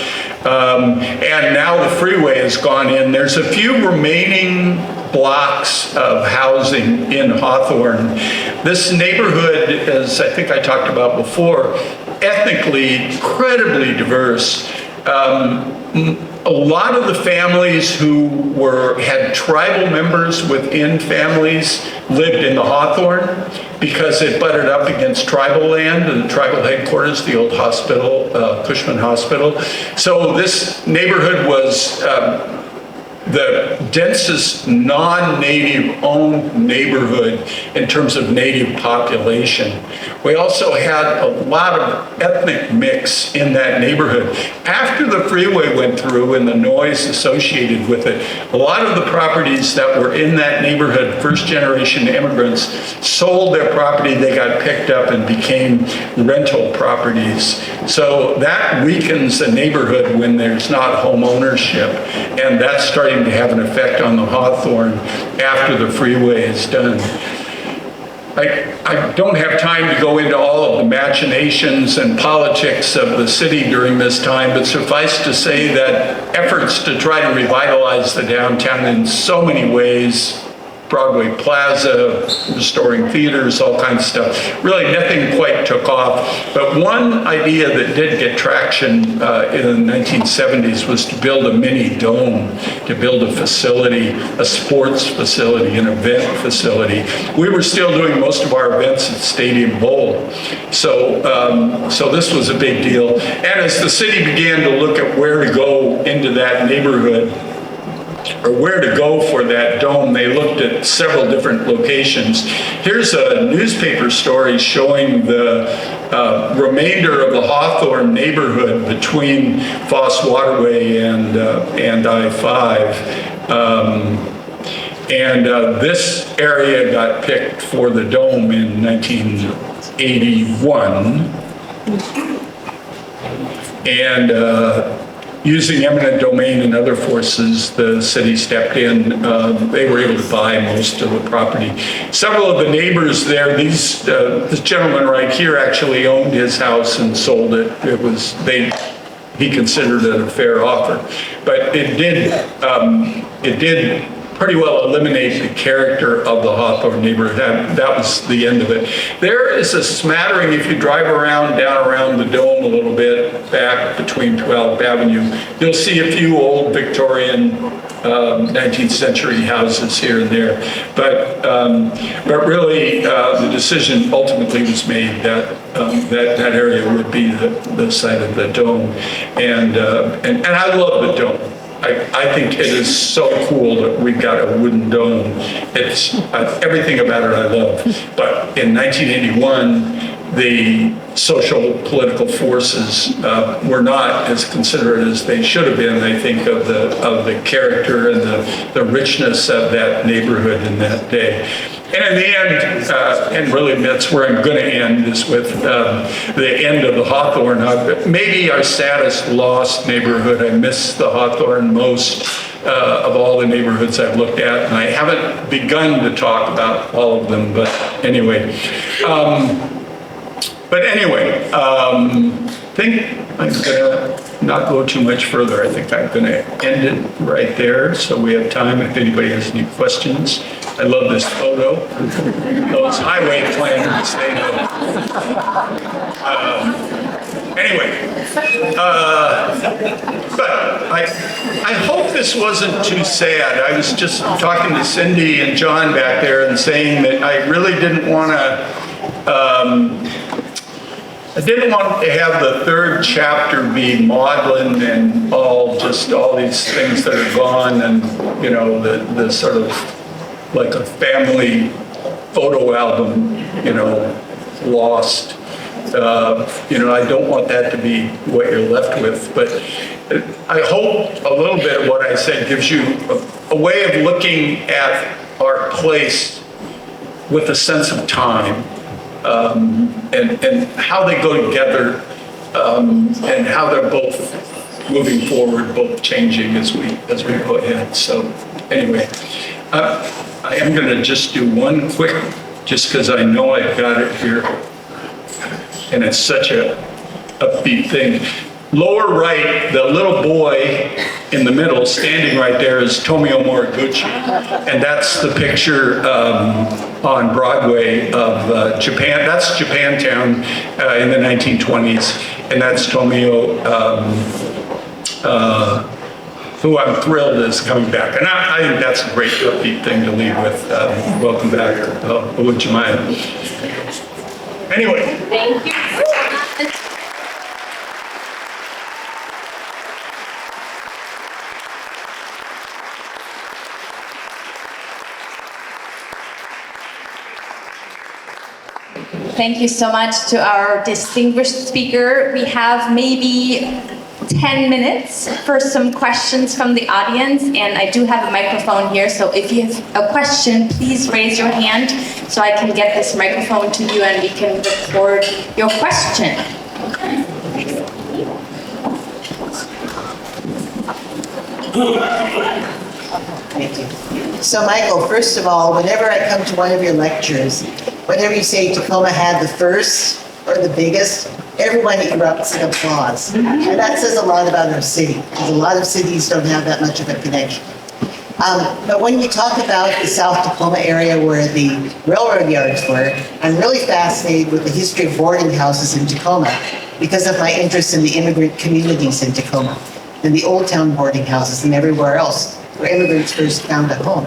And now the freeway has gone in. There's a few remaining blocks of housing in Hawthorne. This neighborhood, as I think I talked about before, ethnically incredibly diverse. A lot of the families who had tribal members within families lived in the Hawthorne because it butted up against tribal land and the tribal headquarters, the old hospital, Cushman Hospital. So this neighborhood was the densest non-native owned neighborhood in terms of native population. We also had a lot of ethnic mix in that neighborhood. After the freeway went through and the noise associated with it, a lot of the properties that were in that neighborhood, first generation immigrants, sold their property, they got picked up and became rental properties. So that weakens the neighborhood when there's not home ownership, and that's starting to have an effect on the Hawthorne after the freeway is done. I don't have time to go into all of the machinations and politics of the city during this time, but suffice to say that efforts to try to revitalize the downtown in so many ways, Broadway Plaza, restoring theaters, all kinds of stuff. Really nothing quite took off. But one idea that did get traction in the 1970s was to build a mini dome, to build a facility, a sports facility, an event facility. We were still doing most of our events at Stadium Bowl. So this was a big deal. And as the city began to look at where to go into that neighborhood, or where to go for that dome, they looked at several different locations. Here's a newspaper story showing the remainder of the Hawthorne neighborhood between Foss Waterway and I-5. This area got picked for the dome in 1981. And using eminent domain and other forces, the city stepped in. They were able to buy most of the property. Several of the neighbors there, this gentleman right here actually owned his house and sold it. He considered it a fair offer, but it did pretty well eliminate the character of the Hawthorne neighborhood. That was the end of it. There is a smattering, if you drive down around the dome a little bit, back between 12th Avenue, you'll see a few old Victorian 19th century houses here and there. But really, the decision ultimately was made that that area would be the site of the dome. And I love the dome. I think it is so cool that we've got a wooden dome. It's everything about it I love. But in 1981, the social political forces were not as considerate as they should have been, I think, of the character and the richness of that neighborhood in that day. And in the end, and really that's where I'm going to end, is with the end of the Hawthorne. Maybe our saddest lost neighborhood. I miss the Hawthorne most of all the neighborhoods I've looked at, and I haven't begun to talk about all of them, but anyway. I think I'm going to not go too much further. I think I'm going to end it right there, so we have time if anybody has any questions. I love this photo. Those highway planners, they know. Anyway, but I hope this wasn't too sad. I was just talking to Cindy and John back there and saying that I really didn't want to, I didn't want to have the third chapter be maudlin and all these things that are gone and, you know, the sort of like a family photo album, you know, lost. You know, I don't want that to be what you're left with, but I hope a little bit of what I said gives you a way of looking at our place with a sense of time, and how they go together, and how they're both moving forward, both changing as we go ahead. So anyway, I am going to just do one quick, just because I know I've got it here. And it's such a upbeat thing. Lower right, the little boy in the middle, standing right there, is Tomio Moriguchi. And that's the picture on Broadway of Japan. That's Japantown in the 1920s. And that's Tomio, who I'm thrilled is coming back. And I think that's a great upbeat thing to leave with. Welcome back, Ujimaya. Anyway. Thank you. Thank you so much to our distinguished speaker. We have maybe 10 minutes for some questions from the audience, and I do have a microphone here, so if you have a question, please raise your hand so I can get this microphone to you and we can record your question. Thank you. So Michael, first of all, whenever I come to one of your lectures, whenever you say Tacoma had the first or the biggest, everyone erupts in applause. And that says a lot about our city, because a lot of cities don't have that much of a connection. But when you talk about the South Tacoma area where the railroad yards were, I'm really fascinated with the history of boarding houses in Tacoma because of my interest in the immigrant communities in Tacoma and the Old Town boarding houses and everywhere else where immigrants first found a home.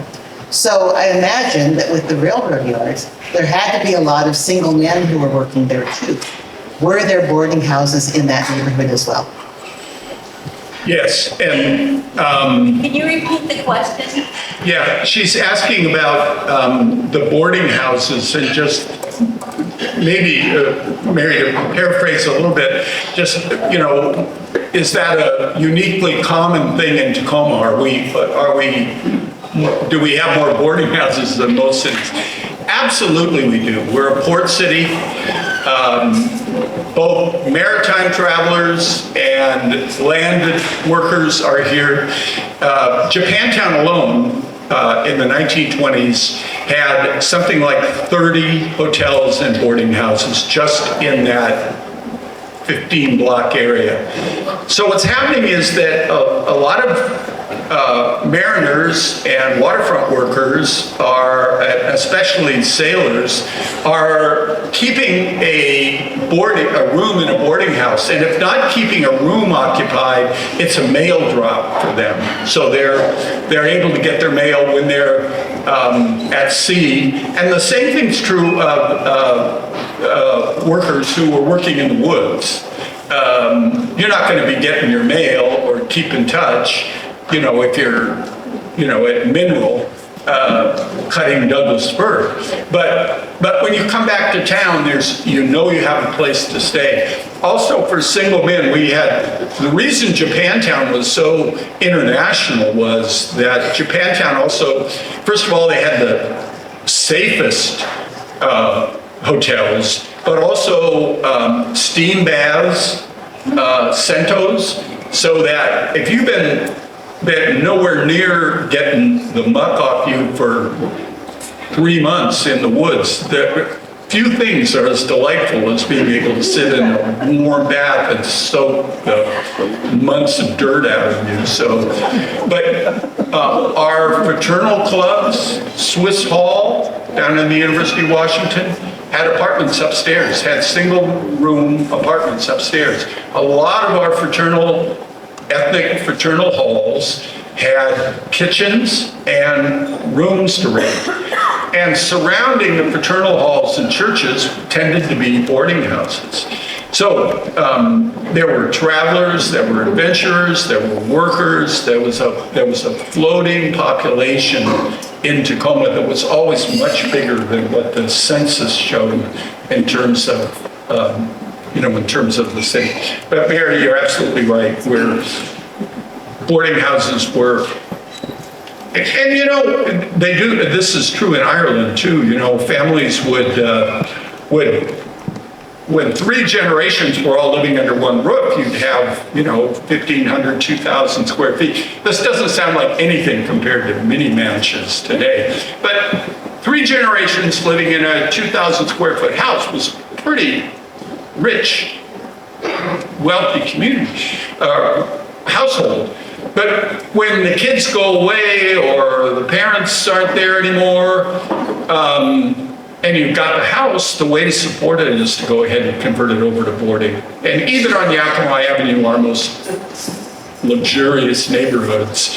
So I imagine that with the railroad yards, there had to be a lot of single men who were working there too. Were there boarding houses in that neighborhood as well? Yes, and Can you repeat the question? yeah, she's asking about the boarding houses and just maybe, Mary, to paraphrase a little bit, just, you know, is that a uniquely common thing in Tacoma? Do we have more boarding houses than most cities? Absolutely we do. We're a port city. Both maritime travelers and land workers are here. Japantown alone in the 1920s had something like 30 hotels and boarding houses just in that 15-block area. So what's happening is that a lot of mariners and waterfront workers are, especially sailors, are keeping a room in a boarding house, and if not keeping a room occupied, it's a mail drop for them. So they're able to get their mail when they're at sea, and the same thing's true of workers who are working in the woods. You're not going to be getting your mail or keep in touch, you know, if you're, you know, at Mineral cutting Douglas fir. But when you come back to town, you have a place to stay. Also for single men, the reason Japantown was so international was that Japantown also, first of all, they had the safest hotels, but also steam baths, sentos, so that if you've been nowhere near getting the muck off you for 3 months in the woods, few things are as delightful as being able to sit in a warm bath and soak the months of dirt out of you. So, but our fraternal clubs, Swiss Hall down in the University of Washington, had apartments upstairs, had single-room apartments upstairs. A lot of our ethnic fraternal halls had kitchens and rooms to rent. And surrounding the fraternal halls and churches tended to be boarding houses. So there were travelers, there were adventurers, there were workers, there was a floating population in Tacoma that was always much bigger than what the census showed in terms of, in terms of the city. But Mary, you're absolutely right, where boarding houses were, and they do, this is true in Ireland too, families would, when 3 generations were all living under one roof, you'd have, 1,500, 2,000 square feet. This doesn't sound like anything compared to mini mansions today, but 3 generations living in a 2,000 square foot house was pretty rich, wealthy community, household. But when the kids go away or the parents aren't there anymore, and you've got the house, the way to support it is to go ahead and convert it over to boarding. And even on Yakima Avenue, our most luxurious neighborhoods,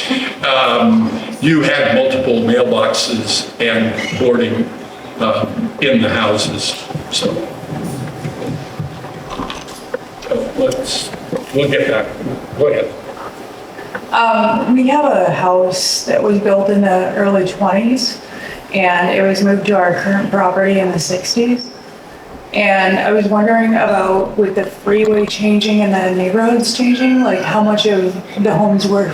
you had multiple mailboxes and boarding in the houses. So we'll get back. Go ahead. We have a house that was built in the early 20s, and it was moved to our current property in the 60s. And I was wondering about, with the freeway changing and the neighborhoods changing, like how much of the homes were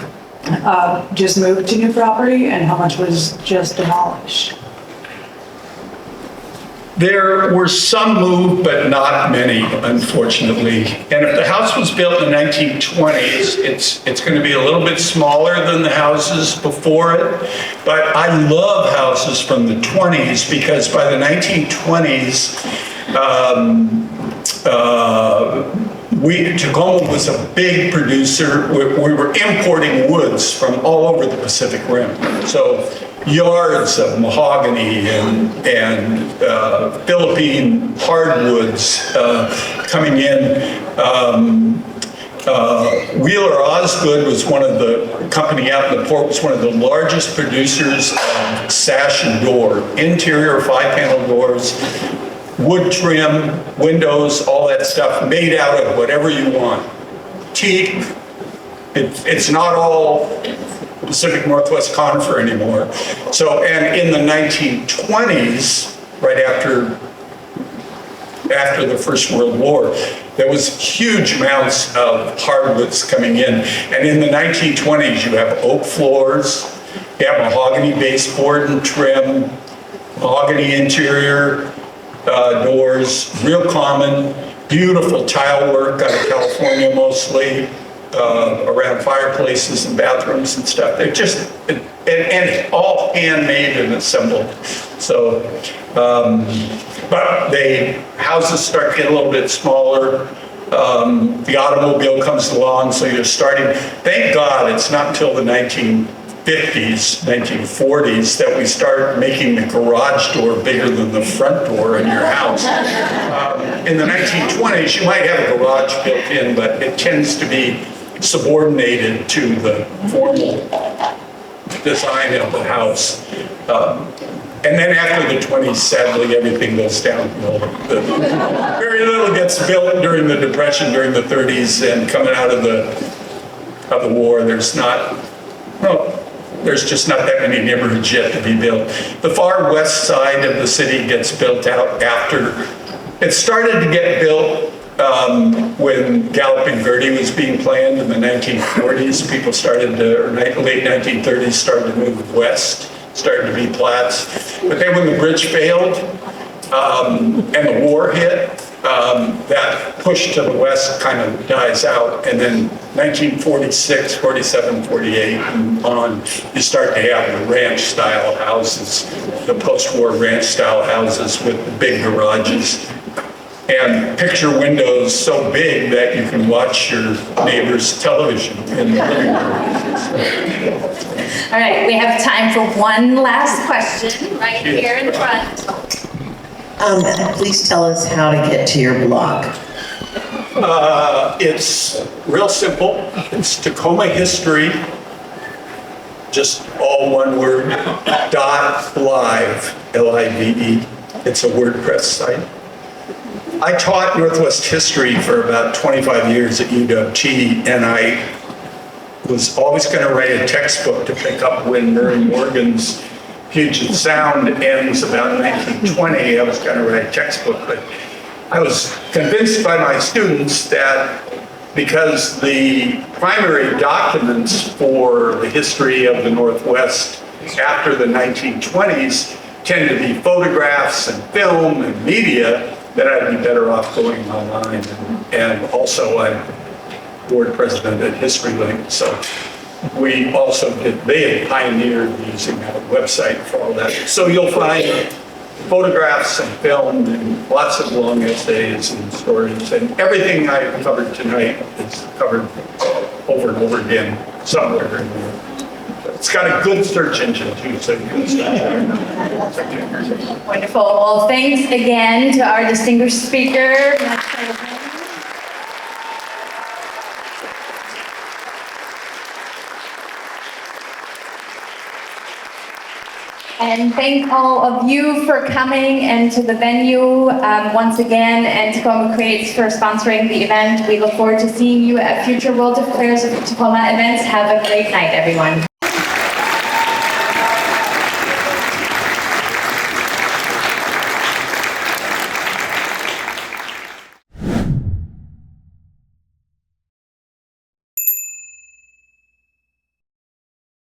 just moved to new property and how much was just demolished? There were some moved, but not many, unfortunately. And if the house was built in the 1920s, it's going to be a little bit smaller than the houses before it. But I love houses from the 20s because by the 1920s, Tacoma was a big producer. We were importing woods from all over the Pacific Rim. So yards of mahogany and Philippine hardwoods coming in. Wheeler Osgood was one of the company out in the port, was one of the largest producers of sash and door, interior 5-panel doors, wood trim, windows, all that stuff made out of whatever you want. Teak. It's not all Pacific Northwest conifer anymore. So, and in the 1920s, right after the First World War, there was huge amounts of hardwoods coming in. And in the 1920s, you have oak floors, you have mahogany baseboard and trim, mahogany interior doors, real common, beautiful tile work out of California mostly, around fireplaces and bathrooms and stuff. They're just, and all handmade and assembled. So, but houses start getting a little bit smaller. The automobile comes along, so you're starting, thank God it's not until the 1950s, 1940s that we start making the garage door bigger than the front door in your house. In the 1920s, you might have a garage built in, but it tends to be subordinated to the formal design of the house. And then after the 20s, sadly, everything goes downhill. Very little gets built during the Depression, during the 30s, and coming out of the war, there's just not that many neighborhoods yet to be built. The far west side of the city gets built out after. It started to get built when Galloping Gertie was being planned in the 1940s. People started to, or late 1930s, started to move west, started to be plats. But then when the bridge failed and the war hit, that push to the west kind of dies out. And then 1946, 47, 48, and on, you start to have the ranch-style houses, the post-war ranch-style houses with the big garages. And picture windows so big that you can watch your neighbor's television in the living room. All right, we have time for one last question right here in front. Please tell us how to get to your blog. It's real simple. It's Tacoma History, just all one word, .live, L-I-V-E. It's a WordPress site. I taught Northwest history for about 25 years at UW, and I was always going to write a textbook to pick up when Murray Morgan's Puget Sound ends about 1920. I was going to write a textbook, but I was convinced by my students that because the primary documents for the history of the Northwest after the 1920s tend to be photographs and film and media, that I'd be better off going online. And also I'm board president at HistoryLink, so we also they had pioneered using that website for all that. So you'll find photographs and film and lots of long essays and stories, and everything I covered tonight is covered over and over again somewhere in there. It's got a good search engine too, so you can start. Wonderful. Well, thanks again to our distinguished speaker. And thank all of you for coming and to the venue once again, and Tacoma Creates for sponsoring the event. We look forward to seeing you at future World Affairs of Tacoma events. Have a great night, everyone.